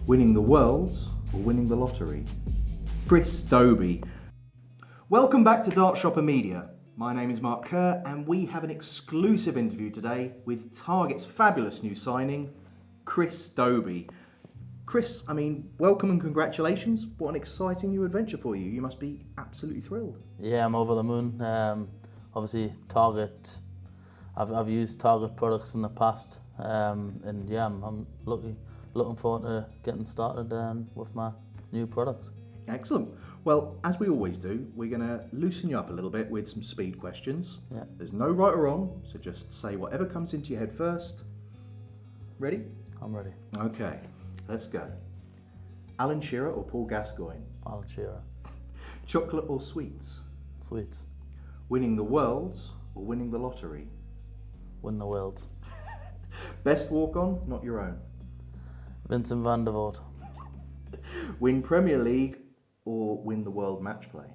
Winning the Worlds or winning the lottery? Chris Dobey. Welcome back to Dart Shopper Media. My name is Mark Kerr and we have an exclusive interview today with Target's fabulous new signing, Chris Dobey. Chris, welcome and congratulations. What an exciting new adventure for you. You must be absolutely thrilled. Yeah, I'm over the moon. Obviously, Target, I've used Target products in the past, and yeah, I'm looking forward to getting started with my new products. Excellent. Well, as we always do, we're going to loosen you up a little bit with some speed questions. Yeah. There's no right or wrong, so just say whatever comes into your head first. Ready? I'm ready. Okay, let's go. Alan Shearer or Paul Gascoigne? Alan Shearer. Chocolate or sweets? Sweets. Winning the Worlds or winning the lottery? Win the Worlds. Best walk-on, not your own? Vincent van der Voort. Win Premier League or win the World Match Play?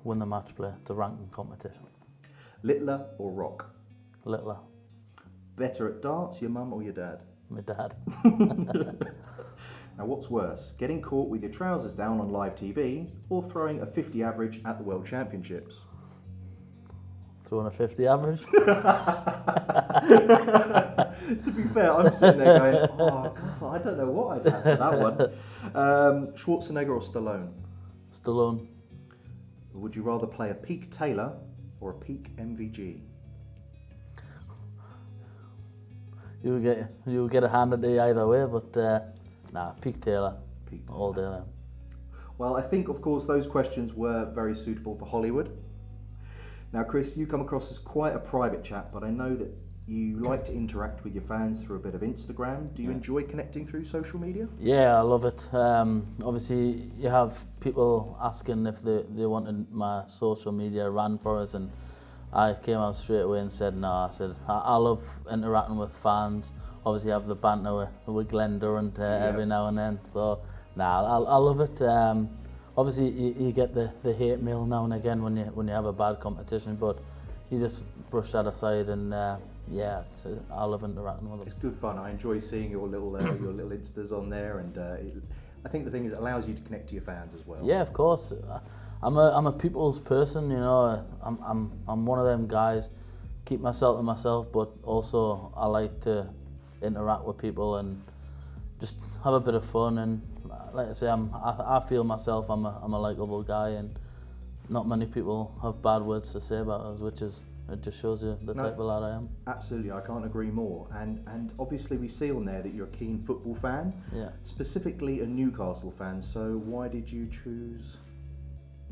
Win the match play. It's a ranking competition. Littler or Rock? Littler. Better at darts, your mum or your dad? My dad. Now what's worse, getting caught with your trousers down on live TV or throwing a 50 average at the World Championships? Throwing a 50 average. To be fair, I'm sitting there going, oh God, I don't know what I'd have for that one. Schwarzenegger or Stallone? Stallone. Would you rather play a peak Taylor or a peak MVG? You get a hand at the either way, but peak Taylor. Peak Taylor. All day then. Well, I think, of course, those questions were very suitable for Hollywood. Now, Chris, you come across as quite a private chap, but I know that you like to interact with your fans through a bit of Instagram. Do you enjoy connecting through social media? Yeah, I love it. Obviously, you have people asking if they wanted my social media ran for us, and I came out straight away and said no. I said I love interacting with fans. Obviously, I have the banter with Glenn Durant every now and then. So, I love it. Obviously, you get the hate mail now and again when you have a bad competition, but you just brush that aside and I love interacting with them. It's good fun. I enjoy seeing your little instas on there, and I think the thing is it allows you to connect to your fans as well. Yeah, of course. I'm a people's person, you know. I'm one of them guys. Keep myself to myself, but also I like to interact with people and just have a bit of fun. And like I say, I feel myself I'm a likable guy, and not many people have bad words to say about us, which is it just shows you the type of lad I am. Absolutely, I can't agree more. And obviously we see on there that you're a keen football fan. Yeah. Specifically a Newcastle fan. So why did you choose?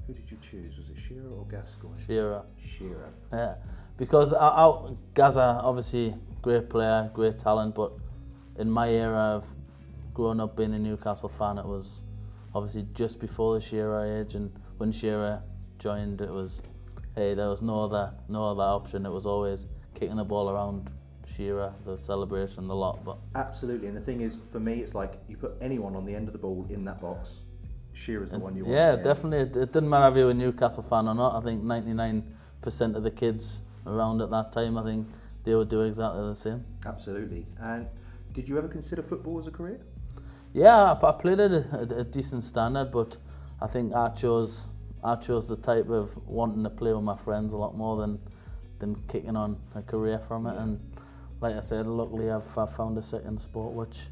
Who did you choose? Was it Shearer or Gascoigne? Shearer. Shearer. Yeah, because Gaza, obviously great player, great talent, but in my era of growing up being a Newcastle fan, it was obviously just before the Shearer age, and when Shearer joined, it was, hey, there was no other option. It was always kicking the ball around Shearer, the celebration, the lot. But absolutely, and the thing is, for me, it's like you put anyone on the end of the ball in that box, Shearer's the one you want. Yeah, definitely. It didn't matter if you were a Newcastle fan or not. I think 99% of the kids around at that time, I think they would do exactly the same. Absolutely. And did you ever consider football as a career? Yeah, I played at a decent standard, but I think I chose the type of wanting to play with my friends a lot more than kicking on a career from it. And like I said, luckily I've found a second sport which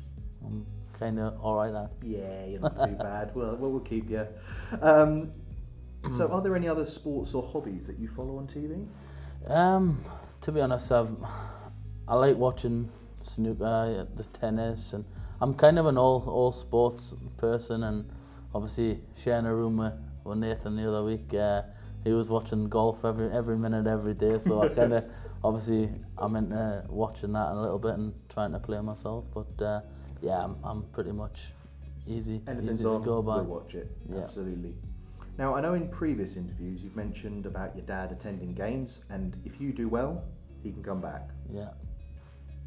I'm kind of all right at. Yeah, you're not too bad. Well, we'll keep you. So are there any other sports or hobbies that you follow on TV? To be honest, I like watching snooker, the tennis, and I'm kind of an all sports person. And obviously sharing a room with Nathan the other week, he was watching golf every minute, every day. So I kind of obviously I'm into watching that a little bit and trying to play myself. But I'm pretty much easy to go by. We'll watch it. Yeah. Absolutely. Now, I know in previous interviews you've mentioned about your dad attending games, and if you do well, he can come back. Yeah.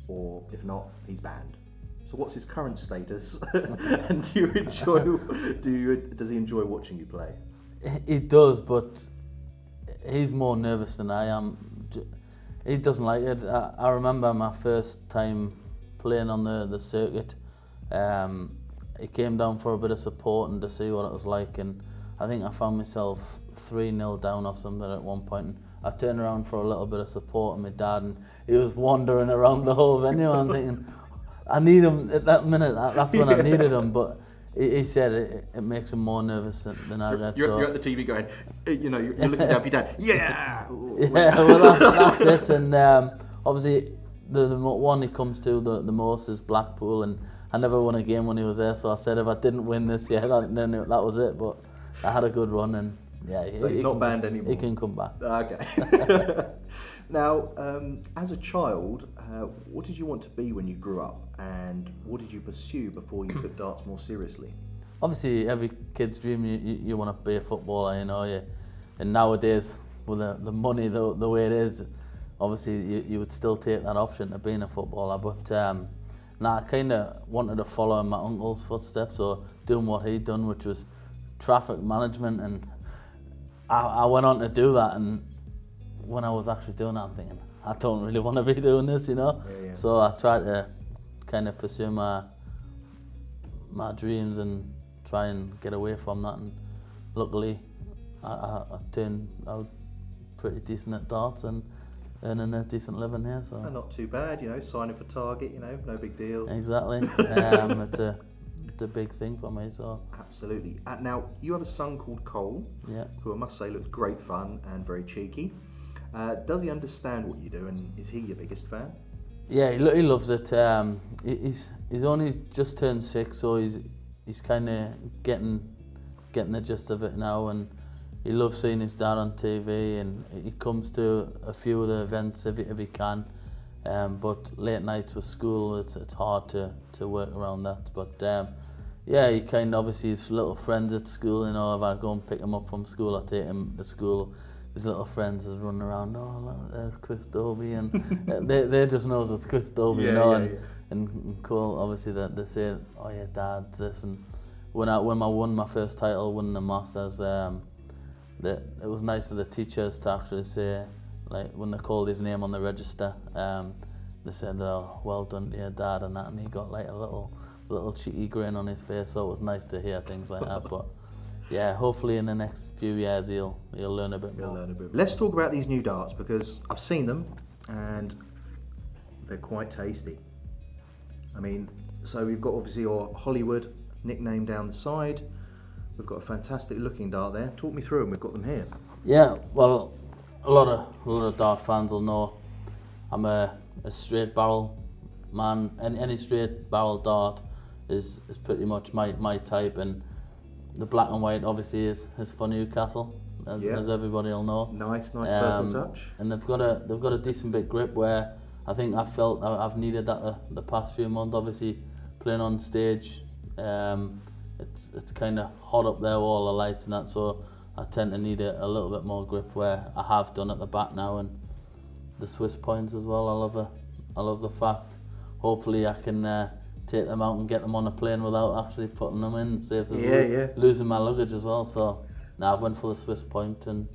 Or if not, he's banned. So what's his current status? And does he enjoy watching you play? He does, but he's more nervous than I am. He doesn't like it. I remember my first time playing on the circuit. He came down for a bit of support and to see what it was like, and I think I found myself 3-0 down or something at one point, and I turned around for a little bit of support and my dad, and he was wandering around the whole venue. I'm thinking, I need him at that minute. That's when I needed him, but he said it makes him more nervous than I get. You're at the TV going, you're looking down at your dad. Yeah. Yeah, well that's it. And obviously the one he comes to the most is Blackpool, and I never won a game when he was there. So I said if I didn't win this year, then that was it. But I had a good run, and yeah. So he's not banned anymore. He can come back. Okay. Now, as a child, what did you want to be when you grew up, and what did you pursue before you took darts more seriously? Obviously, every kid's dream, you want to be a footballer, and nowadays, with the money the way it is, obviously you would still take that option of being a footballer. But I kind of wanted to follow in my uncle's footsteps, or doing what he'd done, which was traffic management, and I went on to do that. And when I was actually doing that, I'm thinking, I don't really want to be doing this, Yeah. So I tried to kind of pursue my dreams and try and get away from that, and luckily I turned out pretty decent at darts and earning a decent living here. So Not too bad, signing for Target, no big deal. Exactly. It's a big thing for me. So Absolutely. Now, you have a son called Cole, yeah. who I must say looks great fun and very cheeky. Does he understand what you do, and is he your biggest fan? Yeah, he loves it. He's only just turned 6, so he's kind of getting the gist of it now, and he loves seeing his dad on TV, and he comes to a few of the events if he can. But late nights with school, it's hard to work around that. But yeah, he kind of obviously his little friends at school. If I go and pick him up from school, I take him to school. His little friends is running around. Oh, look, there's Chris Dobie, and they just knows it's Chris Dobie, And Cole, obviously, they say, oh yeah, Dad's this. And when I won my first title, winning the Masters, it was nice of the teachers to actually say, like when they called his name on the register, they said, "Oh, well done to your dad," and that, and he got like a little cheeky grin on his face. So it was nice to hear things like that. But yeah, hopefully in the next few years he'll learn a bit more. Let's talk about these new darts, because I've seen them and they're quite tasty. I mean, so we've got obviously your Hollywood nickname down the side. We've got a fantastic looking dart there. Talk me through them. We've got them here. Yeah, well, a lot of dart fans will know I'm a straight barrel man. Any straight barrel dart is pretty much my type, and the black and white obviously is for Newcastle, as everybody will know. Nice personal touch. And they've got a decent bit grip, where I think I felt I've needed that the past few months. Obviously, playing on stage, it's kind of hot up there with all the lights and that, so I tend to need a little bit more grip, where I have done at the back now, and the Swiss points as well. I love the fact. Hopefully, I can take them out and get them on a plane without actually putting them in. Saves us losing my luggage as well. So now I've went for the Swiss point, and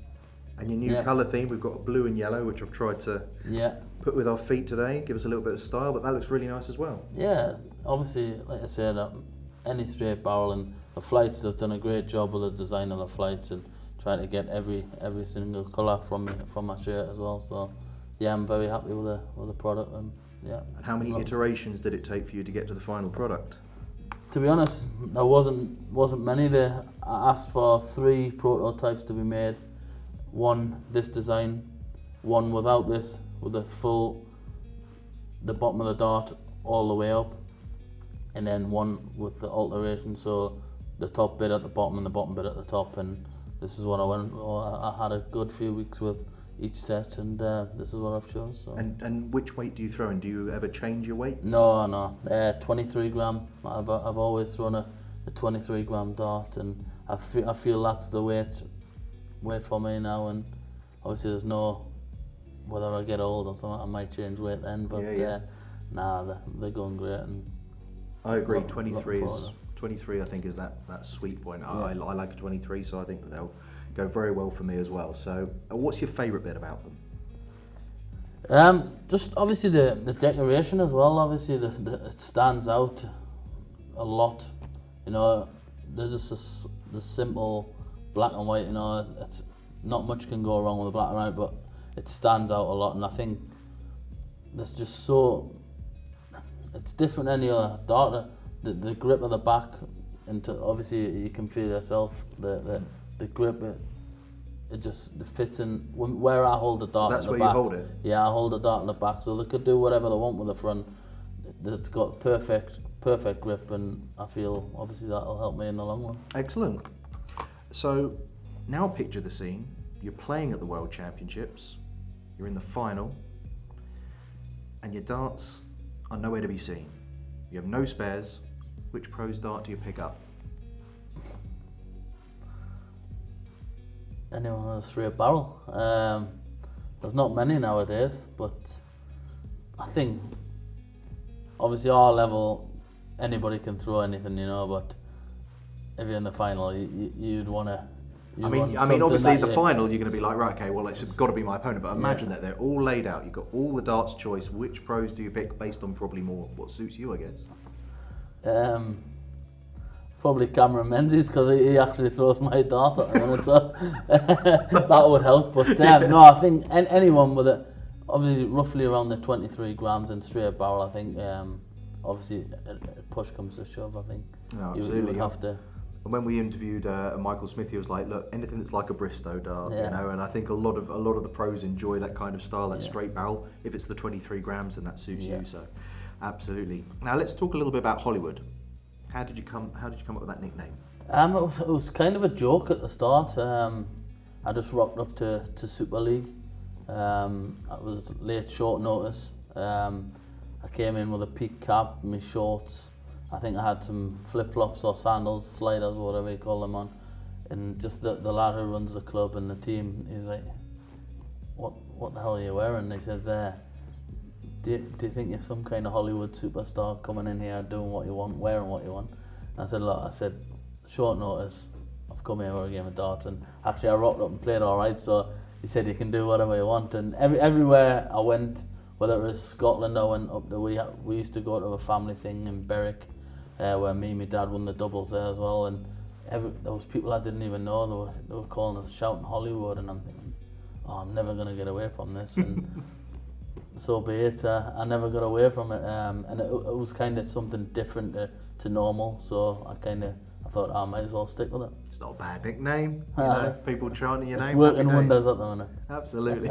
your new colour theme. We've got a blue and yellow, which I've tried to put with our feet today. Give us a little bit of style, but that looks really nice as well. Yeah, obviously, like I said, any straight barrel, and the flights have done a great job with the design of the flights and trying to get every single colour from my shirt as well. So yeah, I'm very happy with the product, and yeah. And how many iterations did it take for you to get to the final product? To be honest, there wasn't many. I asked for 3 prototypes to be made. One this design, one without this, with the bottom of the dart all the way up, and then one with the alteration, so the top bit at the bottom and the bottom bit at the top. And this is what I went. I had a good few weeks with each set, and this is what I've chosen. So. And which weight do you throw in? Do you ever change your weights? No. 23 gram. I've always thrown a 23 gram dart, and I feel that's the weight for me now. And obviously there's no, whether I get old or something, I might change weight then. But they're going great. And I agree. 23 I think is that sweet point. Yeah. I like a 23, so I think that they'll go very well for me as well. So what's your favourite bit about them? Just obviously the decoration as well. Obviously it stands out. a lot. You know, there's just the simple black and white. You know, it's not much can go wrong with the black and white, but it stands out a lot. And I think there's just it's different than any other dart. The grip of the back, into obviously you can feel yourself. The grip, it just fits in where I hold the dart. That's at the where back. you hold it? Yeah, I hold the dart in the back, so they could do whatever they want with the front. It's got perfect grip, and I feel obviously that'll help me in the long run. Excellent. So now picture the scene. You're playing at the World Championships, you're in the final, and your darts are nowhere to be seen. You have no spares. Which Pros dart do you pick up? Anyone with a straight barrel. There's not many nowadays, but I think obviously our level, anybody can throw anything, you know. But if you're in the final, you'd want to. I mean, obviously the final, you're going to be like, right, okay, well, it's got to be my opponent. But imagine that they're all laid out. You've got all the darts choice. Which Pros do you pick based on probably more what suits you, I guess? Probably Cameron Menzies, because he actually throws my dart at the minute, so that would help. But no, I think anyone with it, obviously roughly around the 23 grams in straight barrel, I think obviously push comes to shove, I think No, you would have to. And when we interviewed Michael Smith, he was like, "Look, anything that's like a Bristow dart, you know." And I think a lot of the pros enjoy that kind of style, that straight barrel. If it's the 23 grams, then that suits you. So, absolutely. Now let's talk a little bit about Hollywood. How did you come up with that nickname? It was kind of a joke at the start. I just rocked up to Super League. It was late short notice. I came in with a peak cap, my shorts. I think I had some flip-flops or sandals, sliders, whatever you call them on. And just the lad who runs the club and the team, he's like, what the hell are you wearing? And he says, do you think you're some kind of Hollywood superstar coming in here doing what you want, wearing what you want? And I said, look, short notice, I've come here for a game of darts, and actually I rocked up and played all right, so he said you can do whatever you want. And everywhere I went, whether it was Scotland, I went up there, we used to go to a family thing in Berwick, where me and my dad won the doubles there as well, and there was people I didn't even know, they were calling us, shouting Hollywood, and I'm thinking, oh, I'm never going to get away from this. And so be it. I never got away from it, and it was kind of something different to normal. So I thought I might as well stick with it. It's not a bad nickname. You know, people chanting your name. It's working wonders at the minute. Absolutely.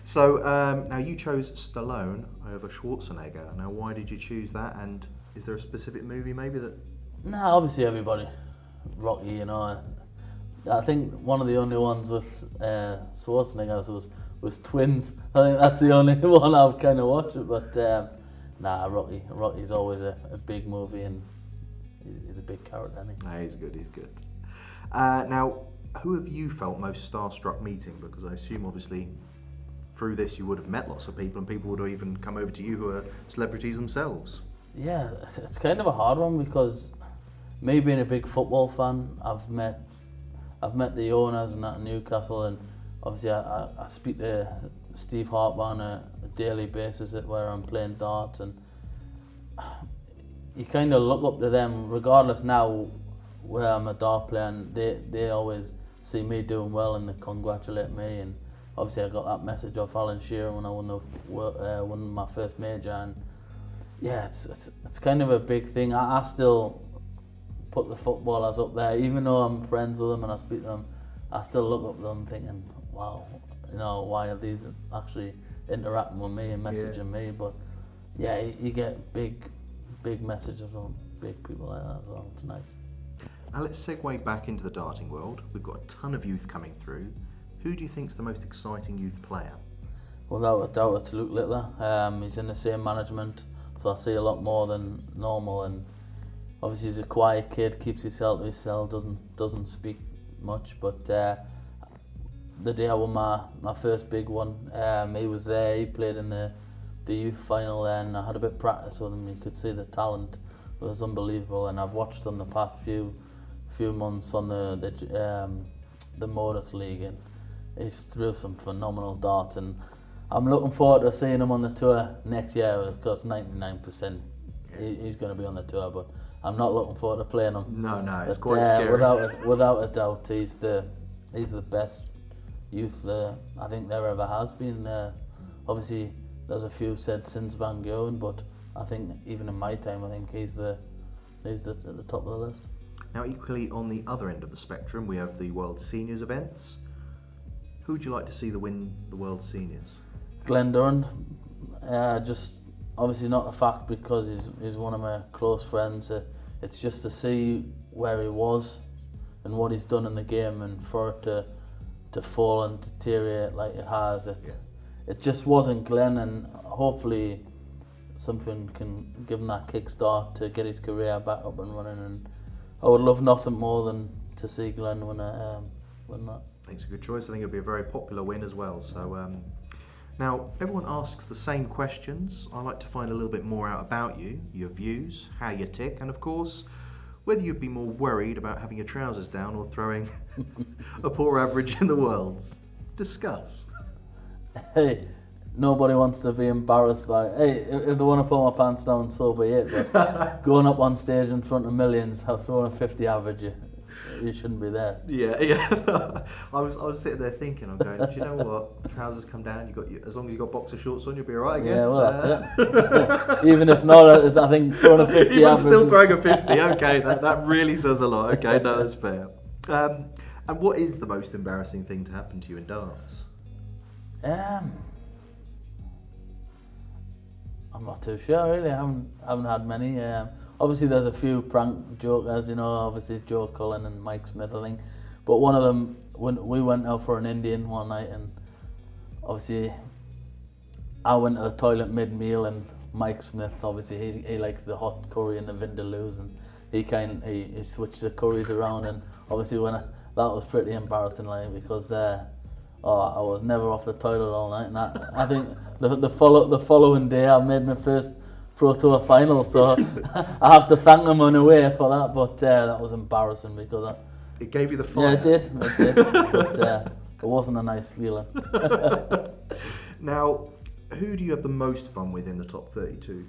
So now you chose Stallone over Schwarzenegger. Now, why did you choose that? And is there a specific movie maybe that? No, obviously everybody, Rocky. You know, I think one of the only ones with Schwarzenegger was Twins. I think that's the only one I've kind of watched it, but Rocky's always a big movie, and he's a big character, isn't he? No, he's good. Now, who have you felt most starstruck meeting? Because I assume obviously through this you would have met lots of people, and people would have even come over to you who are celebrities themselves. Yeah, it's kind of a hard one, because me being a big football fan, I've met the owners and that in Newcastle, and obviously I speak to Steve Harper on a daily basis where I'm playing darts, and you kind of look up to them regardless now where I'm a dart player, and they always see me doing well and they congratulate me. And obviously I got that message off Alan Shearer when I won my first major, and yeah, it's kind of a big thing. I still put the footballers up there, even though I'm friends with them and I speak to them. I still look up to them thinking, wow, you know, why are these actually interacting with me and messaging me? But yeah, you get big messages from big people like that as well. It's nice. Now let's segue back into the darting world. We've got a ton of youth coming through. Who do you think's the most exciting youth player? Without a doubt, it's Luke Littler. He's in the same management, so I see a lot more than normal. And obviously, he's a quiet kid, keeps himself to himself, doesn't speak much. But the day I won my first big one, he was there. He played in the youth final, and I had a bit of practice with him. You could see the talent was unbelievable, and I've watched him the past few months on the Modus League, and he's threw some phenomenal darts, and I'm looking forward to seeing him on the tour next year, because 99% he's going to be on the tour. But I'm not looking forward to playing him. No, it's But, quite scary. without a doubt, he's the best youth I think there ever has been. Obviously, there's a few said since Van Gogh, but I think even in my time, I think he's at the top of the list. Now, equally on the other end of the spectrum, we have the World Seniors events. Who would you like to see win the World Seniors? Glenn Durran, just obviously not a fact because he's one of my close friends. It's just to see where he was and what he's done in the game, and for it to fall and deteriorate like it has, it just wasn't Glenn, and hopefully something can give him that kickstart to get his career back up and running. And I would love nothing more than to see Glenn win that. It's a good choice. I think it'll be a very popular win as well. So now everyone asks the same questions. I like to find a little bit more out about you, your views, how you tick, and of course whether you'd be more worried about having your trousers down or throwing a poor average in the Worlds. Discuss. Hey, nobody wants to be embarrassed by. Hey, if they want to pull my pants down, so be it. But going up on stage in front of millions, throwing a 50 average, you shouldn't be there. Yeah. I was sitting there thinking, I'm going, do you know what? Trousers come down. As long as you got boxer shorts on, you'll be alright, I guess. Yeah, well, that's it. Even if not, I think throwing a 50 Even average. still throwing a 50. Okay, that really says a lot. Okay, no, that's fair. And what is the most embarrassing thing to happen to you in darts? I'm not too sure really. I haven't had many. Obviously there's a few prank jokers, obviously Joe Cullen and Mike Smith, I think. But one of them, when we went out for an Indian one night, and obviously I went to the toilet mid-meal, and Mike Smith, obviously he likes the hot curry and the vindaloos, and he switched the curries around, and obviously that was pretty embarrassing, like, because I was never off the toilet all night, and I think the following day I made my first Pro Tour final, so I have to thank them in a way for that. But that was embarrassing because it gave you the fire. Yeah, it did, but it wasn't a nice feeling. Now, who do you have the most fun with in the top 32?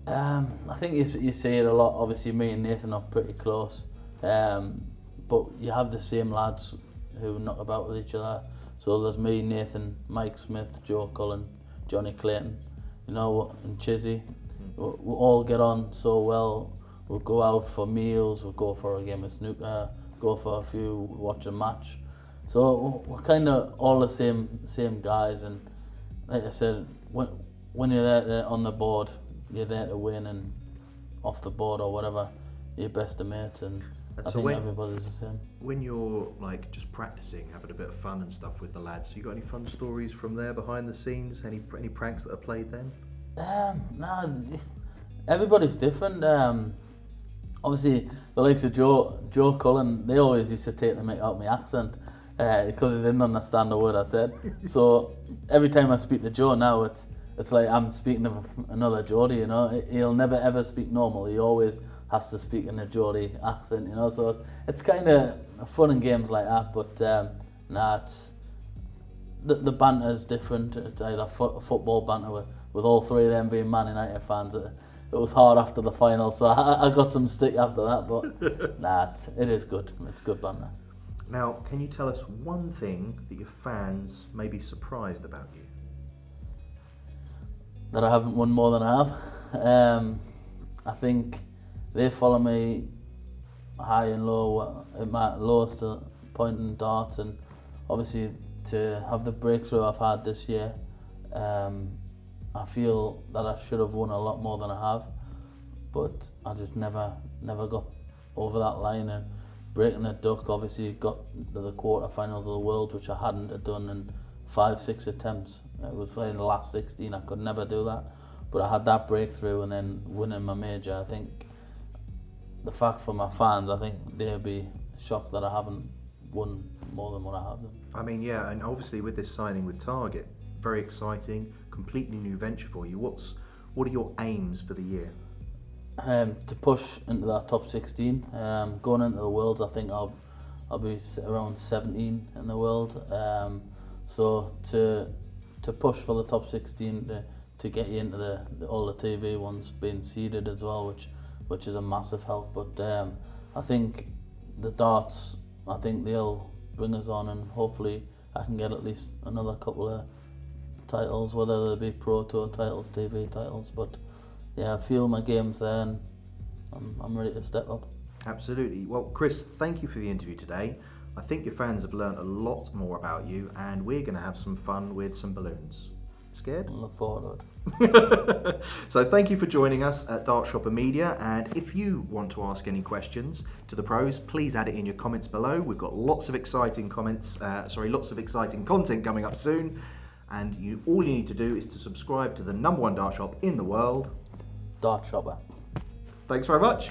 I think you see it a lot. Obviously, me and Nathan are pretty close, but you have the same lads who knock about with each other. So there's me, Nathan, Mike Smith, Joe Cullen, Johnny Clayton, and Chizzy. We all get on so well. We'll go out for meals, we'll go for a game of snooker, go for watch a match. So we're kind of all the same guys, and like I said, when you're there on the board, you're there to win, and off the board or whatever, you're best of mates, and I think everybody's the same. When you're like just practicing, having a bit of fun and stuff with the lads, you got any fun stories from there behind the scenes? Any pranks that are played then? Nah, everybody's different. Obviously, the likes of Joe Cullen, they always used to take the mick out of my accent because they didn't understand a word I said. So every time I speak to Joe now, it's like I'm speaking of another Geordie. He'll never ever speak normal. He always has to speak in a Geordie accent. So it's kind of fun and games like that. But it's the banter is different. It's either football banter with all three of them being Man United fans. It was hard after the final, so I got some stick after that, but it is good. It's good banter. Now, can you tell us one thing that your fans may be surprised about you? That I haven't won more than I have. I think they follow me high and low, at my lowest point in darts, and obviously to have the breakthrough I've had this year, I feel that I should have won a lot more than I have, but I just never got over that line, and breaking the duck, obviously got to the quarterfinals of the world, which I hadn't done in 5-6 attempts. It was like in the last 16, I could never do that, but I had that breakthrough and then winning my major. I think the fact for my fans, I think they'll be shocked that I haven't won more than what I have done. I mean, yeah, and obviously with this signing with Target, very exciting, completely new venture for you. What are your aims for the year? To push into that top 16. Going into the Worlds, I think I'll be around 17 in the world. So to push for the top 16, to get you into all the TV ones being seeded as well, which which is a massive help. But I think the darts, I think they'll bring us on, and hopefully I can get at least another couple of titles, whether they be Pro Tour titles, TV titles. But yeah, I feel my game's there, and I'm ready to step up. Absolutely. Well, Chris, thank you for the interview today. I think your fans have learned a lot more about you, and we're going to have some fun with some balloons. Scared? I look forward to it. So thank you for joining us at Dart Shopper Media, and if you want to ask any questions to the pros, please add it in your comments below. We've got lots of exciting lots of exciting content coming up soon, and all you need to do is to subscribe to the #1 dart shop in the world, Dart Shopper. Thanks very much.